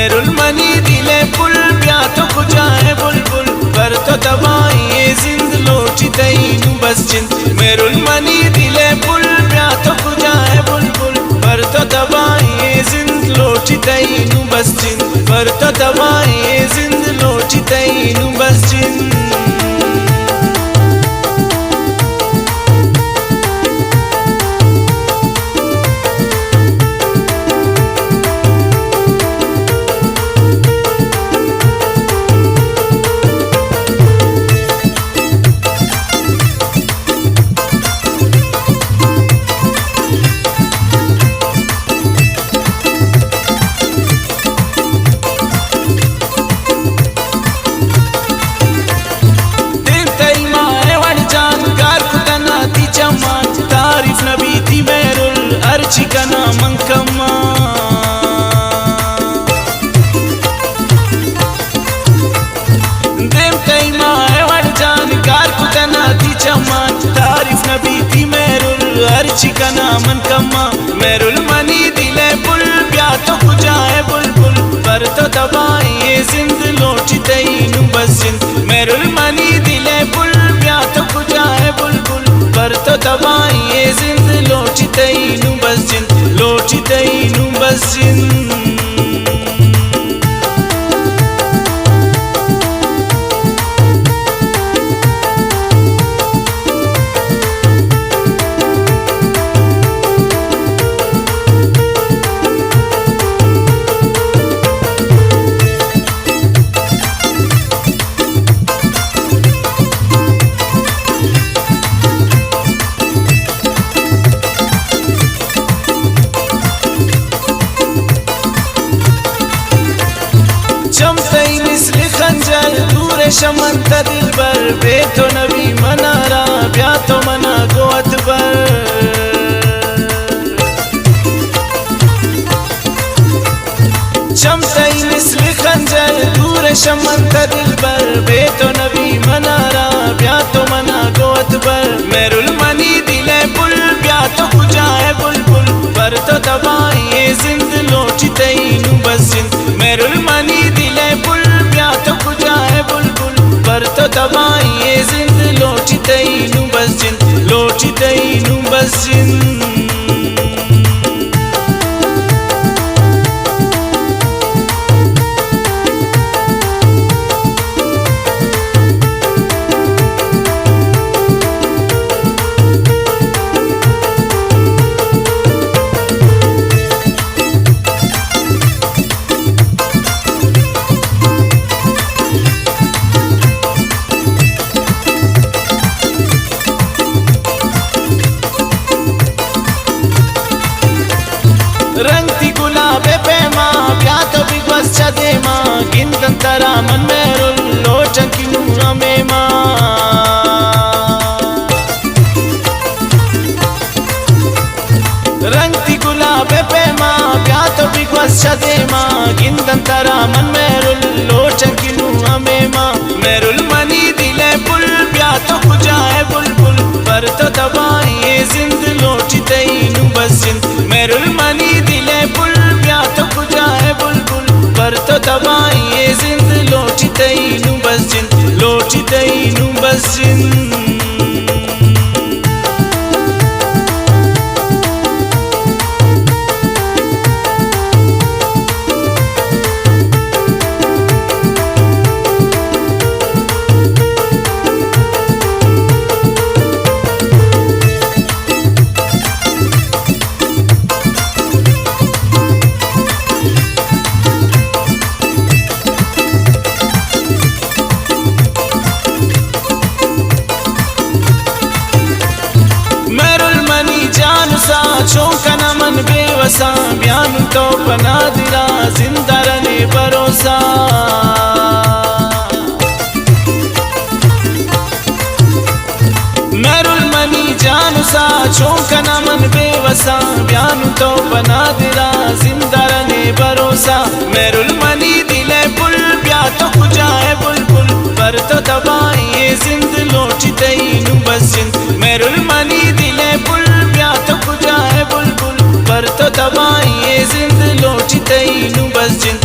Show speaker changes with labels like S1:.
S1: मेरुल money दिले पुल ब्या तो कुजाए बुलबुल पर तो दबाए जिंद लोची तैनू बस जिंद मेरुल मनी दिले पुल ब्या तो कुजाए बुलबुल पर तो दबाए जिंद लोची तैनू बस जिंद पर तो दबाए जिंद लोची तैनू बस जिंद तारीफ नबी थी मेरुल अर्ची का नाम अंकम्मा देव कई माए वड़ जान कार कुतना थी चमान तारीफ नबी थी मेरुल अर्ची का नाम अंकम्मा मेरुल मनी दिले बुल ब्या तो कुजाए बुलबुल पर तो दबाए जिंद लोची तैनू बस जिंद मेरुल मनी दिले बुल ब्या तो कुजाए बुलबुल पर तो दबाए जिंद लोची तैनू बस जिंद लोची तैनू बस जिंद चमतई मिसल खंजर दूर शमंत दिल बर बे तो नबी मनारा ब्या तो मना गोत बर चमतई मिसल खंजर दूर शमंत दिल बर बे तो नबी मनारा ब्या तो मना गोत बर मेरुल मनी दिले बुल ब्या तो कुजाए बुलबुल पर तो दबाए जिंद लोची तैनू बस जिंद मेरुल मनी दिले बुल ब्या तो कुजाए बुलबुल पर तो दबाए जिंद लोची तैनू बस जिंद लोची तैनू बस जिंद रंगती गुलाबे पे माँ ब्या तो बिग बस चदे माँ गिंदन तरा मन मेरुल लोचन की नूरा में माँ रंगती गुलाबे पे माँ ब्या तो बिग बस चदे माँ गिंदन तरा मन मेरुल लोचन की नूरा में माँ मेरुल मनी दिले बुल ब्या तो कुजाए बुलबुल पर तो दबाए जिंद लोची तैनू बस जिंद मेरुल मनी दिले बुल ब्या तो कुजाए बुलबुल पर तो दबाए जिंद लोची तैनू बस जिंद लोची तैनू बस जिंद चौंकना मन बेवसा ब्यान तो बना दिला जिंदा रहने भरोसा मेरुल मनी जान सा चौंकना मन बेवसा ब्यान तो बना दिला जिंदा रहने भरोसा मेरुल मनी दिले बुल ब्या तो कुजाए बुलबुल पर तो दबाए जिंद लोची तैनू बस जिंद मेरुल मनी दिले बुल ब्या तो कुजाए बुलबुल पर तो दबाए जिंद लोची तैनू बस जिंद